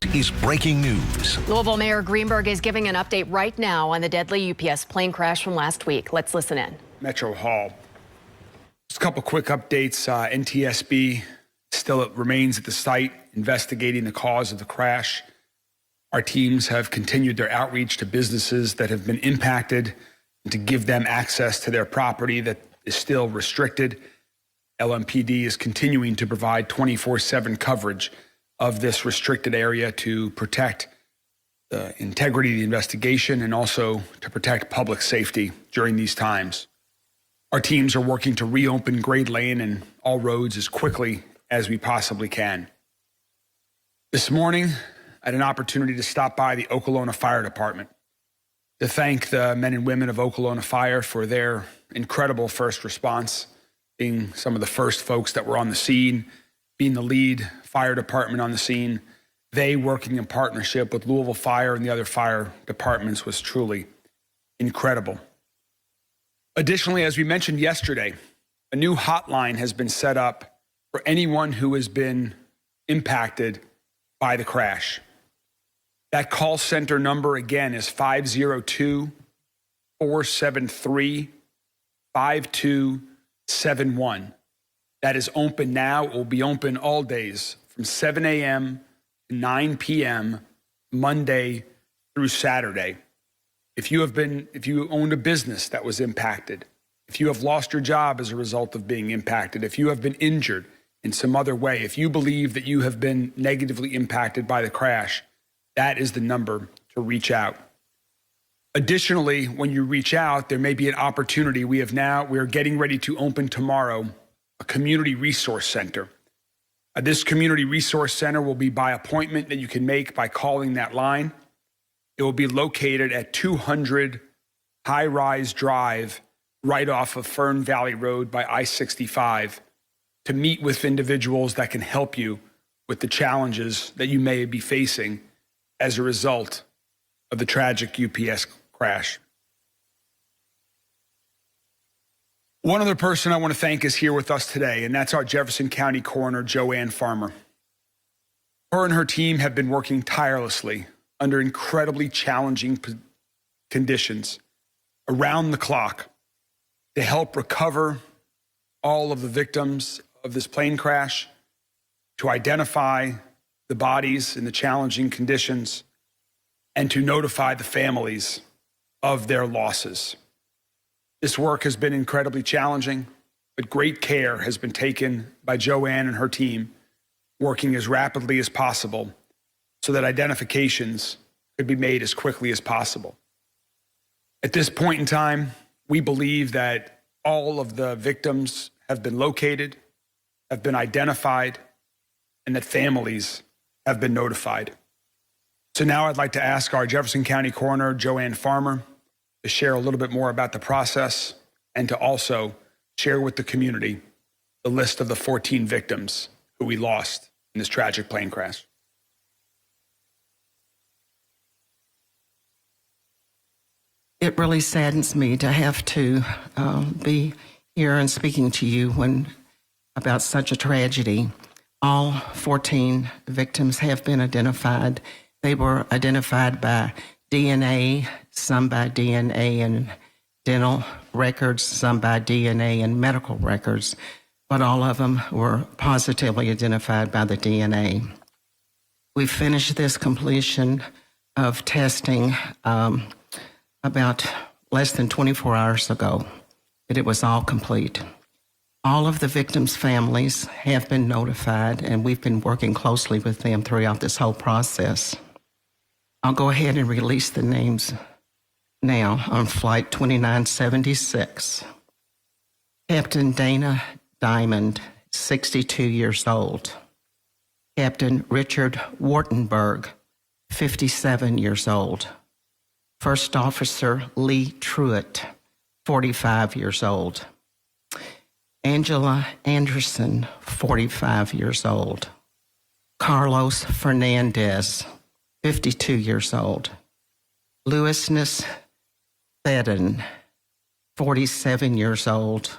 is breaking news. Louisville Mayor Greenberg is giving an update right now on the deadly UPS plane crash from last week. Let's listen in. Metro Hall. Just a couple quick updates. NTSB still remains at the site investigating the cause of the crash. Our teams have continued their outreach to businesses that have been impacted and to give them access to their property that is still restricted. LMPD is continuing to provide 24/7 coverage of this restricted area to protect the integrity of the investigation and also to protect public safety during these times. Our teams are working to reopen Grade Lane and all roads as quickly as we possibly can. This morning, I had an opportunity to stop by the Okolona Fire Department to thank the men and women of Okolona Fire for their incredible first response, being some of the first folks that were on the scene, being the lead fire department on the scene. They working in partnership with Louisville Fire and the other fire departments was truly incredible. Additionally, as we mentioned yesterday, a new hotline has been set up for anyone who has been impacted by the crash. That call center number again is 502-473-5271. That is open now. It will be open all days from 7 a.m. to 9 p.m. Monday through Saturday. If you owned a business that was impacted, if you have lost your job as a result of being impacted, if you have been injured in some other way, if you believe that you have been negatively impacted by the crash, that is the number to reach out. Additionally, when you reach out, there may be an opportunity. We are getting ready to open tomorrow a community resource center. This community resource center will be by appointment that you can make by calling that line. It will be located at 200 High Rise Drive, right off of Fern Valley Road by I-65, to meet with individuals that can help you with the challenges that you may be facing as a result of the tragic UPS crash. One other person I want to thank is here with us today, and that's our Jefferson County Coroner, Joanne Farmer. Her and her team have been working tirelessly under incredibly challenging conditions around the clock to help recover all of the victims of this plane crash, to identify the bodies in the challenging conditions, and to notify the families of their losses. This work has been incredibly challenging, but great care has been taken by Joanne and her team, working as rapidly as possible so that identifications could be made as quickly as possible. At this point in time, we believe that all of the victims have been located, have been identified, and that families have been notified. So now I'd like to ask our Jefferson County Coroner, Joanne Farmer, to share a little bit more about the process and to also share with the community the list of the 14 victims who we lost in this tragic plane crash. It really saddens me to have to be here and speaking to you about such a tragedy. All 14 victims have been identified. They were identified by DNA, some by DNA and dental records, some by DNA and medical records, but all of them were positively identified by the DNA. We finished this completion of testing about less than 24 hours ago, but it was all complete. All of the victims' families have been notified, and we've been working closely with them throughout this whole process. I'll go ahead and release the names now on Flight 2976. Captain Dana Diamond, 62 years old. Captain Richard Wartenberg, 57 years old. First Officer Lee Truitt, 45 years old. Angela Anderson, 45 years old. Carlos Fernandez, 52 years old. Louis Thedden, 47 years old.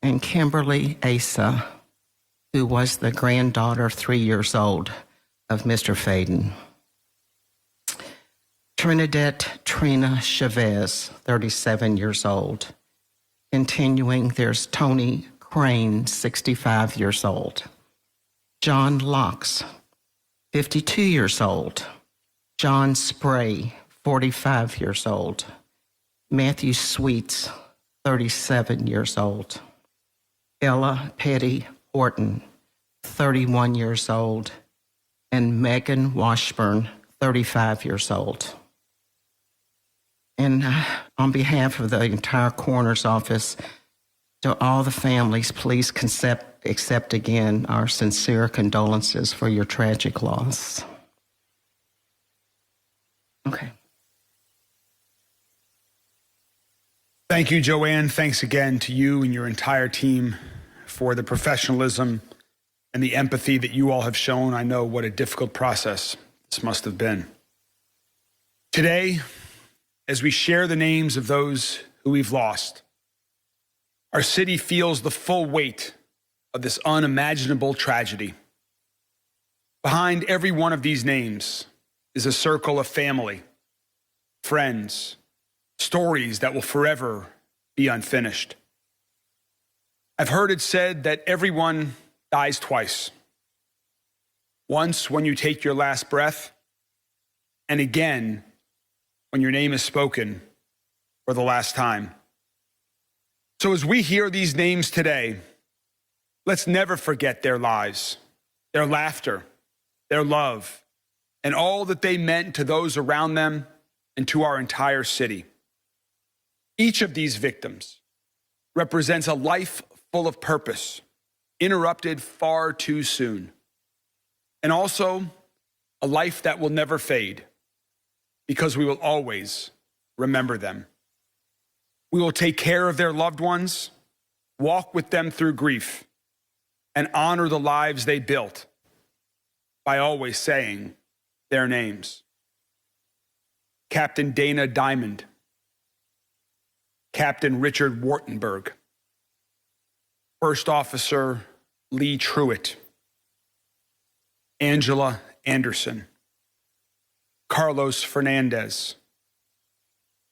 And Kimberly Asa, who was the granddaughter, 3 years old. of Mr. Faden. Trinidad Trina Chavez, 37 years old. Continuing, there's Tony Crane, 65 years old. John Locks, 52 years old. John Spray, 45 years old. Matthew Sweets, 37 years old. Ella Petty Horton, 31 years old. And Megan Washburn, 35 years old. And on behalf of the entire coroner's office, to all the families, please accept again our sincere condolences for your tragic loss. Okay. Thank you, Joanne. Thanks again to you and your entire team for the professionalism and the empathy that you all have shown. I know what a difficult process this must have been. Today, as we share the names of those who we've lost, our city feels the full weight of this unimaginable tragedy. Behind every one of these names is a circle of family, friends, stories that will forever be unfinished. I've heard it said that everyone dies twice. Once when you take your last breath, and again when your name is spoken for the last time. So as we hear these names today, let's never forget their lives, their laughter, their love, and all that they meant to those around them and to our entire city. Each of these victims represents a life full of purpose, interrupted far too soon, and also a life that will never fade, because we will always remember them. We will take care of their loved ones, walk with them through grief, and honor the lives they built by always saying their names. Captain Dana Diamond, Captain Richard Wartenberg, First Officer Lee Truitt, Angela Anderson, Carlos Fernandez,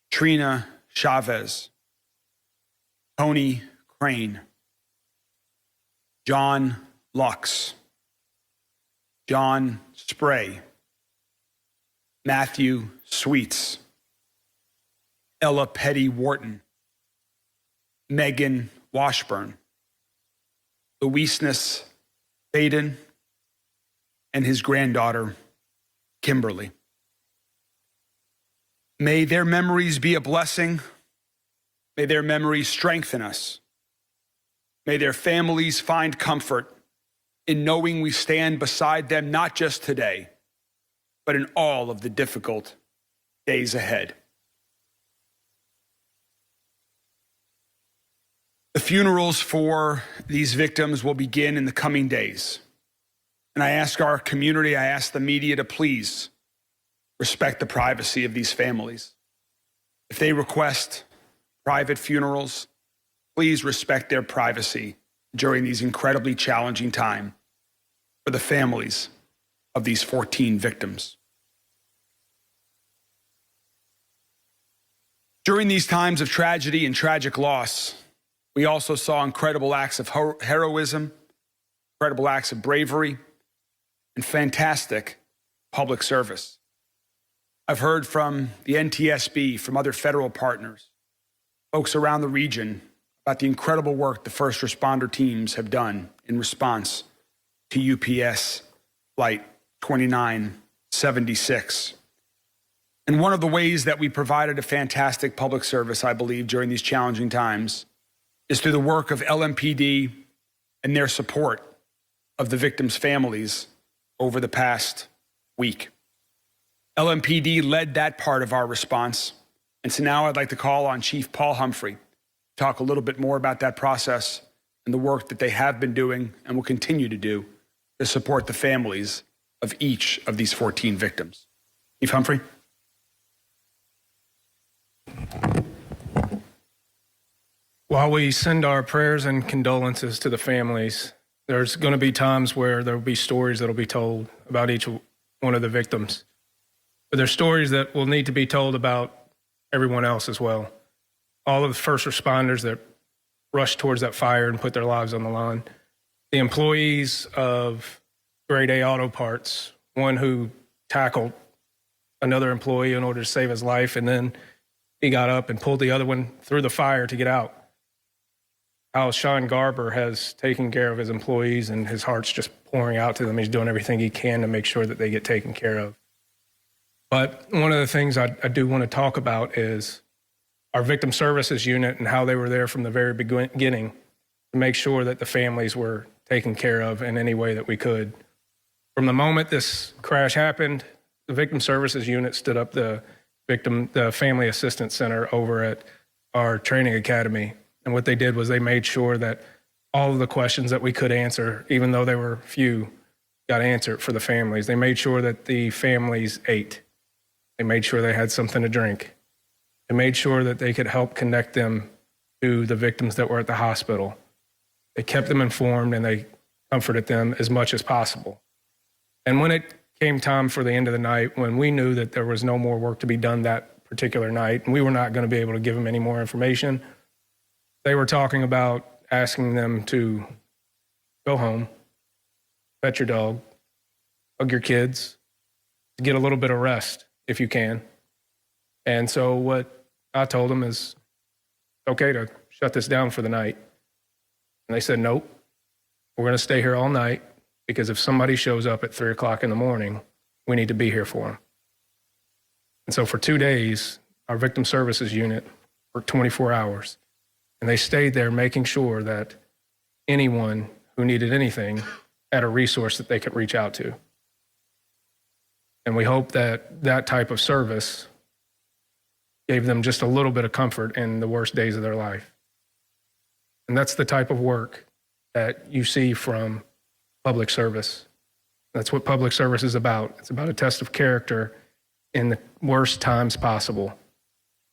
Trina Chavez, Tony Crane, John Lux, John Spray, Matthew Sweets, Ella Petty Wharton, Megan Washburn, Luisness Faden, and his granddaughter, Kimberly. May their memories be a blessing. May their memories strengthen us. May their families find comfort in knowing we stand beside them, not just today, but in all of the difficult days ahead. The funerals for these victims will begin in the coming days. And I ask our community, I ask the media to please respect the privacy of these families. If they request private funerals, please respect their privacy during these incredibly challenging times for the families of these 14 victims. During these times of tragedy and tragic loss, we also saw incredible acts of heroism, incredible acts of bravery, and fantastic public service. I've heard from the NTSB, from other federal partners, folks around the region, about the incredible work the first responder teams have done in response to UPS Flight 2976. And one of the ways that we provided a fantastic public service, I believe, during these challenging times is through the work of LMPD and their support of the victims' families over the past week. LMPD led that part of our response. And so now I'd like to call on Chief Paul Humphrey to talk a little bit more about that process and the work that they have been doing and will continue to do to support the families of each of these 14 victims. Chief Humphrey. While we send our prayers and condolences to the families, there's going to be times where there will be stories that will be told about each one of the victims. But there's stories that will need to be told about everyone else as well. All of the first responders that rushed towards that fire and put their lives on the line. The employees of Grade A Auto Parts, one who tackled another employee in order to save his life, and then he got up and pulled the other one through the fire to get out. How Sean Garber has taken care of his employees, and his heart's just pouring out to them. He's doing everything he can to make sure that they get taken care of. But one of the things I do want to talk about is our victim services unit and how they were there from the very beginning to make sure that the families were taken care of in any way that we could. From the moment this crash happened, the victim services unit stood up the family assistance center over at our training academy. And what they did was they made sure that all of the questions that we could answer, even though they were few, got answered for the families. They made sure that the families ate. They made sure they had something to drink. They made sure that they could help connect them to the victims that were at the hospital. They kept them informed and they comforted them as much as possible. And when it came time for the end of the night, when we knew that there was no more work to be done that particular night, and we were not going to be able to give them any more information, they were talking about asking them to go home, pet your dog, hug your kids, to get a little bit of rest if you can. And so what I told them is, it's okay to shut this down for the night. And they said, nope, we're going to stay here all night, because if somebody shows up at 3 o'clock in the morning, we need to be here for them. And so for 2 days, our victim services unit worked 24 hours. And they stayed there making sure that anyone who needed anything had a resource that they could reach out to. And we hope that that type of service gave them just a little bit of comfort in the worst days of their life. And that's the type of work that you see from public service. That's what public service is about. It's about a test of character in the worst times possible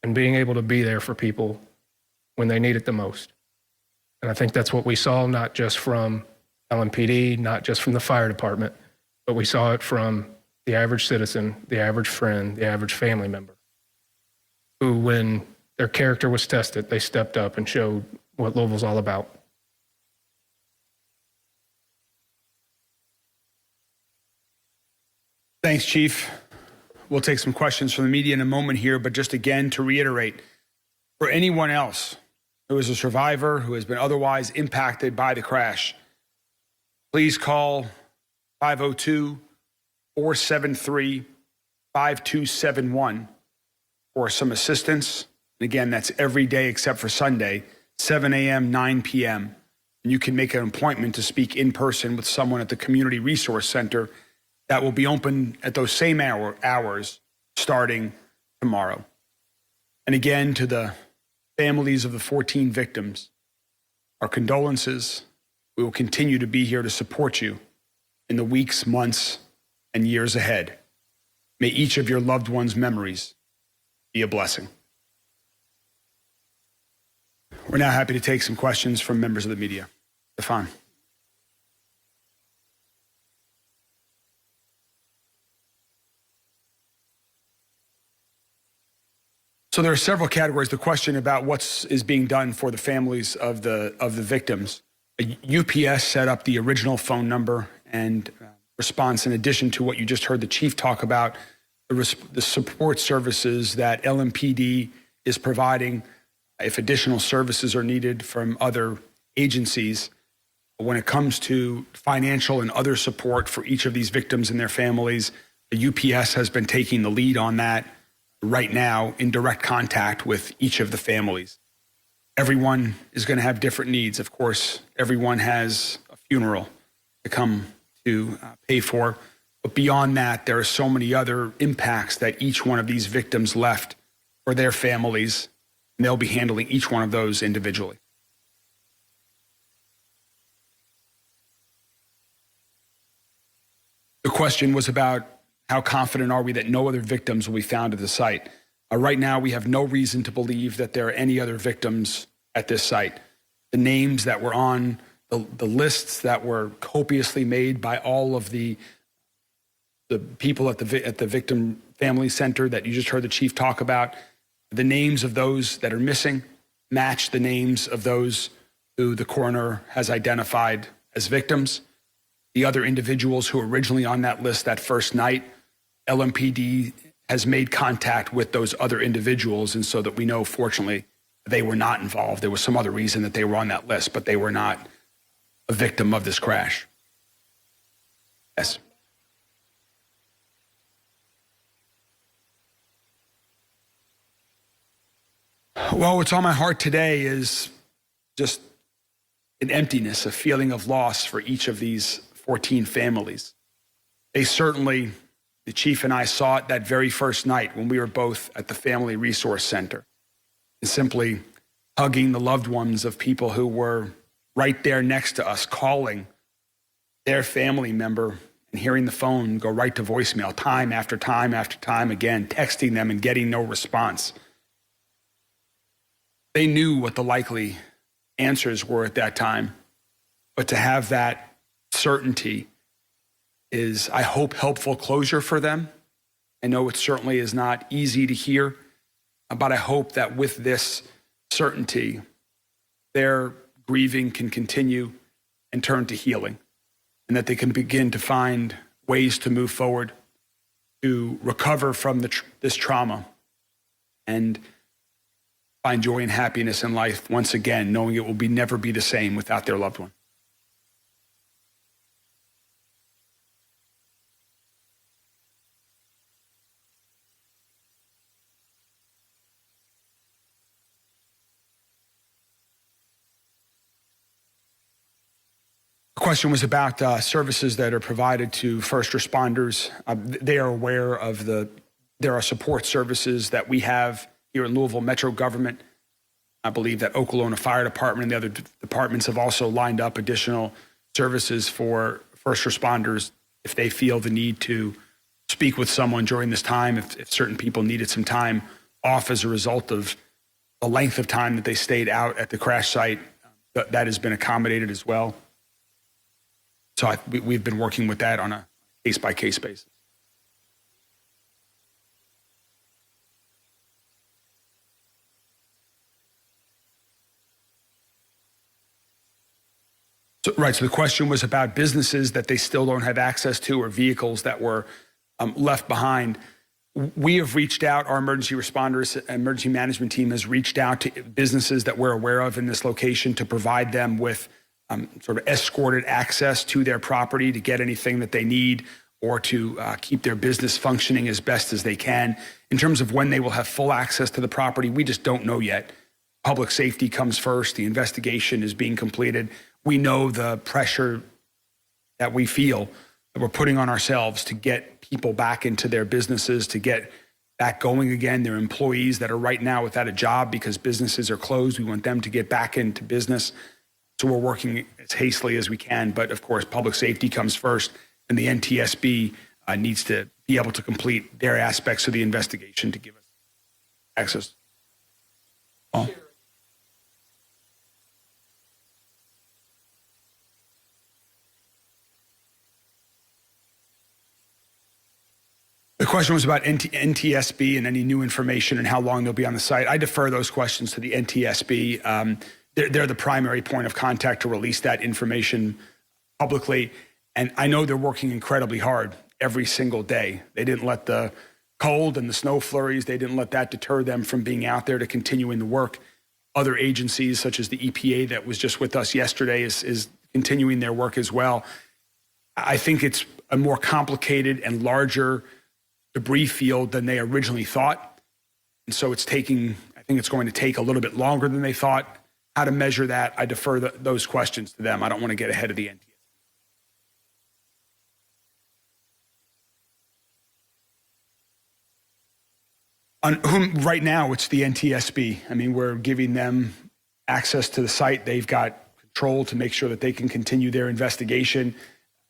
and being able to be there for people when they need it the most. And I think that's what we saw, not just from LMPD, not just from the fire department, but we saw it from the average citizen, the average friend, the average family member, who, when their character was tested, they stepped up and showed what Louisville's all about. Thanks, Chief. We'll take some questions from the media in a moment here, but just again to reiterate, for anyone else who is a survivor who has been otherwise impacted by the crash, please call 502-473-5271 for some assistance. And again, that's every day except for Sunday, 7 a.m., 9 p.m. And you can make an appointment to speak in person with someone at the Community Resource Center that will be open at those same hours starting tomorrow. And again, to the families of the 14 victims, our condolences. We will continue to be here to support you in the weeks, months, and years ahead. May each of your loved ones' memories be a blessing. We're now happy to take some questions from members of the media. Stefan. So there are several categories. The question about what is being done for the families of the victims. UPS set up the original phone number and response, in addition to what you just heard the chief talk about, the support services that LMPD is providing if additional services are needed from other agencies. When it comes to financial and other support for each of these victims and their families, the UPS has been taking the lead on that right now in direct contact with each of the families. Everyone is going to have different needs. Of course, everyone has a funeral to come to pay for. But beyond that, there are so many other impacts that each one of these victims left for their families, and they'll be handling each one of those individually. The question was about how confident are we that no other victims will be found at the site. Right now, we have no reason to believe that there are any other victims at this site. The names that were on the lists that were copiously made by all of the the people at the Victim Family Center that you just heard the chief talk about, the names of those that are missing match the names of those who the coroner has identified as victims. The other individuals who were originally on that list that first night, LMPD has made contact with those other individuals, and so that we know, fortunately, they were not involved. There was some other reason that they were on that list, but they were not a victim of this crash. Yes. Well, what's on my heart today is just an emptiness, a feeling of loss for each of these 14 families. They certainly, the chief and I saw it that very first night when we were both at the Family Resource Center, and simply hugging the loved ones of people who were right there next to us, calling their family member and hearing the phone go right to voicemail time after time after time again, texting them and getting no response. They knew what the likely answers were at that time, but to have that certainty is, I hope, helpful closure for them. I know it certainly is not easy to hear, but I hope that with this certainty, their grieving can continue and turn to healing, and that they can begin to find ways to move forward, to recover from this trauma, and find joy and happiness in life once again, knowing it will never be the same without their loved one. The question was about services that are provided to first responders. They are aware of there are support services that we have here in Louisville Metro government. I believe that Okolona Fire Department and the other departments have also lined up additional services for first responders if they feel the need to speak with someone during this time, if certain people needed some time off as a result of the length of time that they stayed out at the crash site. That has been accommodated as well. So we've been working with that on a case-by-case basis. So the question was about businesses that they still don't have access to or vehicles that were left behind. We have reached out, our emergency responders, emergency management team has reached out to businesses that we're aware of in this location to provide them with sort of escorted access to their property to get anything that they need or to keep their business functioning as best as they can. In terms of when they will have full access to the property, we just don't know yet. Public safety comes first. The investigation is being completed. We know the pressure that we feel that we're putting on ourselves to get people back into their businesses, to get back going again. Their employees that are right now without a job because businesses are closed. We want them to get back into business. So we're working as hastily as we can. But of course, public safety comes first, and the NTSB needs to be able to complete their aspects of the investigation to give us access. Oh. The question was about NTSB and any new information and how long they'll be on the site. I defer those questions to the NTSB. They're the primary point of contact to release that information publicly. And I know they're working incredibly hard every single day. They didn't let the cold and the snow flurries, they didn't let that deter them from being out there to continuing the work. Other agencies, such as the EPA that was just with us yesterday, is continuing their work as well. I think it's a more complicated and larger debris field than they originally thought. And so I think it's going to take a little bit longer than they thought. How to measure that, I defer those questions to them. I don't want to get ahead of the NTSB. Right now, it's the NTSB. I mean, we're giving them access to the site. They've got control to make sure that they can continue their investigation.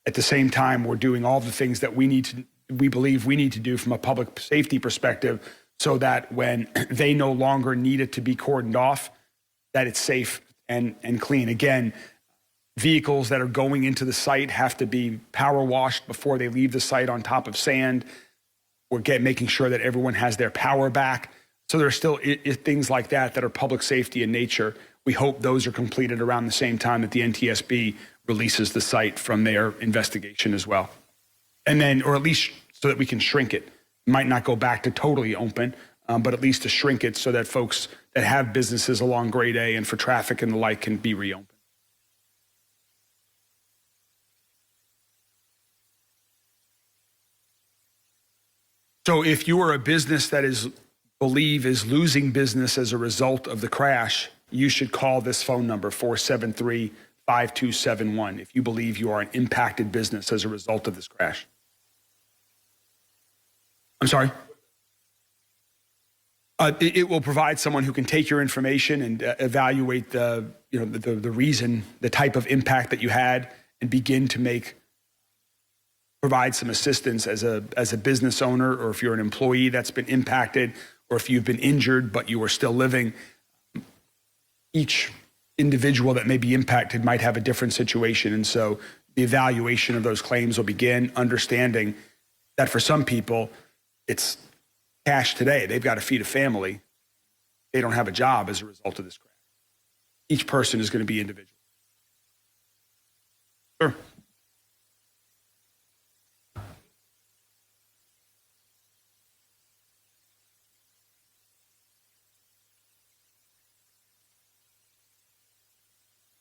At the same time, we're doing all the things that we believe we need to do from a public safety perspective so that when they no longer need it to be cordoned off, that it's safe and clean. Again, Vehicles that are going into the site have to be power washed before they leave the site on top of sand. We're making sure that everyone has their power back. So there are still things like that that are public safety in nature. We hope those are completed around the same time that the NTSB releases the site from their investigation as well. And then, or at least so that we can shrink it. Might not go back to totally open, but at least to shrink it so that folks that have businesses along grade A and for traffic and the like can be reopened. So if you are a business that believe is losing business as a result of the crash, you should call this phone number, 473-5271, if you believe you are an impacted business as a result of this crash. I'm sorry? It will provide someone who can take your information and evaluate the reason, the type of impact that you had, and begin to provide some assistance as a business owner, or if you're an employee that's been impacted, or if you've been injured but you are still living. Each individual that may be impacted might have a different situation, and so the evaluation of those claims will begin, understanding that for some people it's cash today. They've got to feed a family. They don't have a job as a result of this crash. Each person is going to be individual. Sure.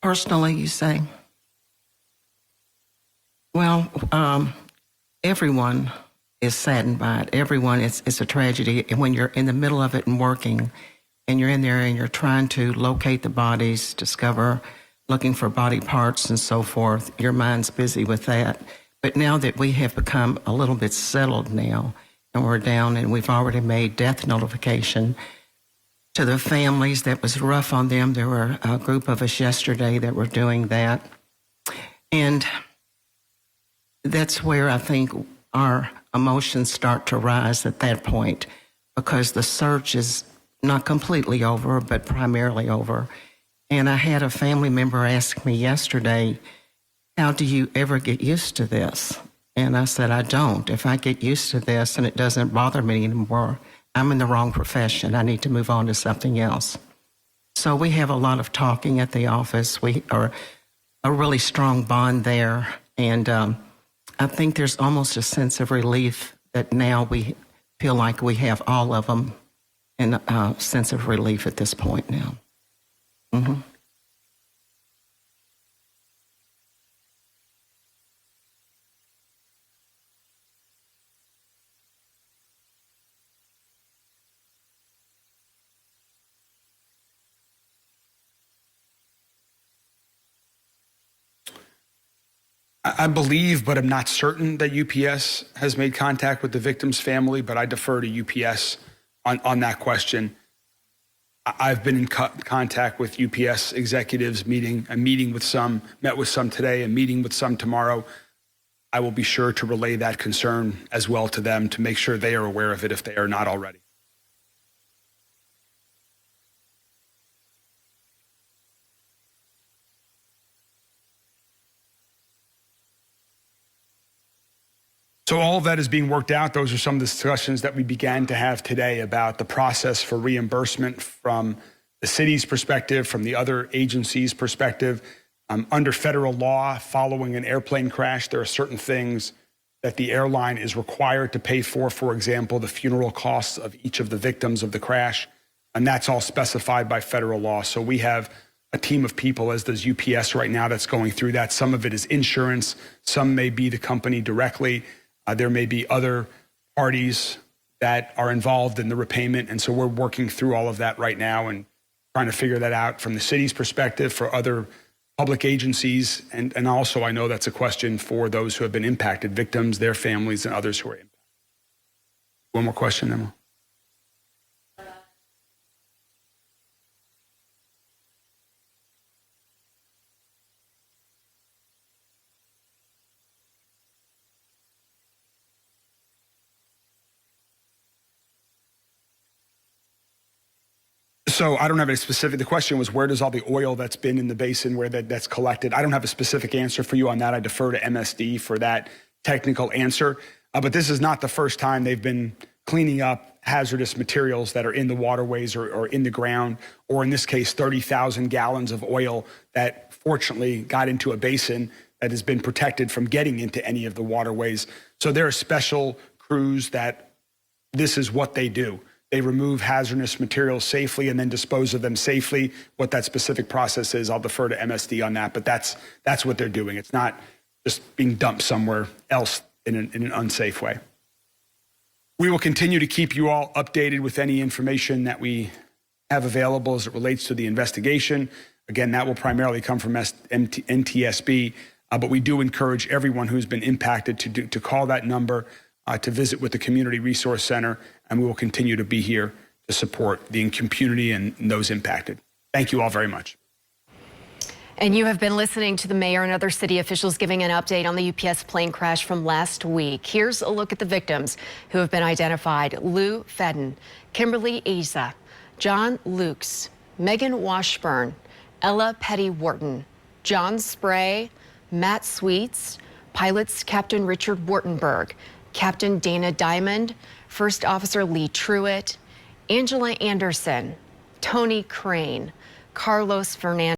Personally, you say? Well, everyone is saddened by it. Everyone, it's a tragedy. And when you're in the middle of it and working, and you're in there and you're trying to locate the bodies, looking for body parts and so forth, your mind's busy with that. But now that we have become a little bit settled now, and we're down and we've already made death notification to the families, that was rough on them. There were a group of us yesterday that were doing that. And that's where I think our emotions start to rise at that point, because the search is not completely over, but primarily over. And I had a family member ask me yesterday, how do you ever get used to this? And I said, I don't. If I get used to this and it doesn't bother me anymore, I'm in the wrong profession. I need to move on to something else. So we have a lot of talking at the office. We are a really strong bond there. And I think there's almost a sense of relief that now we feel like we have all of them, and a sense of relief at this point now. Mm-hmm. I believe, but I'm not certain, that UPS has made contact with the victim's family, but I defer to UPS on that question. I've been in contact with UPS executives, met with some today, and meeting with some tomorrow. I will be sure to relay that concern as well to them to make sure they are aware of it if they are not already. So all of that is being worked out. Those are some of the discussions that we began to have today about the process for reimbursement from the city's perspective, from the other agencies' perspective. Under federal law, following an airplane crash, there are certain things that the airline is required to pay for example, the funeral costs of each of the victims of the crash, and that's all specified by federal law. So we have a team of people, as does UPS right now, that's going through that. Some of it is insurance, some may be the company directly. There may be other parties that are involved in the repayment. And so we're working through all of that right now and trying to figure that out from the city's perspective, for other public agencies. And also, I know that's a question for those who have been impacted, victims, their families, and others who are impacted. One more question, Emma. So I don't have a specific, the question was, where does all the oil that's been in the basin, where that's collected? I don't have a specific answer for you on that. I defer to MSD for that technical answer. But this is not the first time they've been cleaning up hazardous materials that are in the waterways or in the ground, or in this case, 30,000 gallons of oil that fortunately got into a basin that has been protected from getting into any of the waterways. So there are special crews that this is what they do. They remove hazardous materials safely and then dispose of them safely. What that specific process is, I'll defer to MSD on that, but that's what they're doing. It's not just being dumped somewhere else in an unsafe way. We will continue to keep you all updated with any information that we have available as it relates to the investigation. Again, that will primarily come from NTSB, but we do encourage everyone who's been impacted to call that number, to visit with the Community Resource Center, and we will continue to be here to support the community and those impacted. Thank you all very much. And you have been listening to the mayor and other city officials giving an update on the UPS plane crash from last week. Here's a look at the victims who have been identified: Lou Fedden, Kimberly Asa, John Lukes, Megan Washburn, Ella Petty Wharton, John Spray, Matt Sweets, pilots Captain Richard Wartenberg, Captain Dana Diamond, First Officer Lee Truitt, Angela Anderson, Tony Crane, Carlos Fernandez.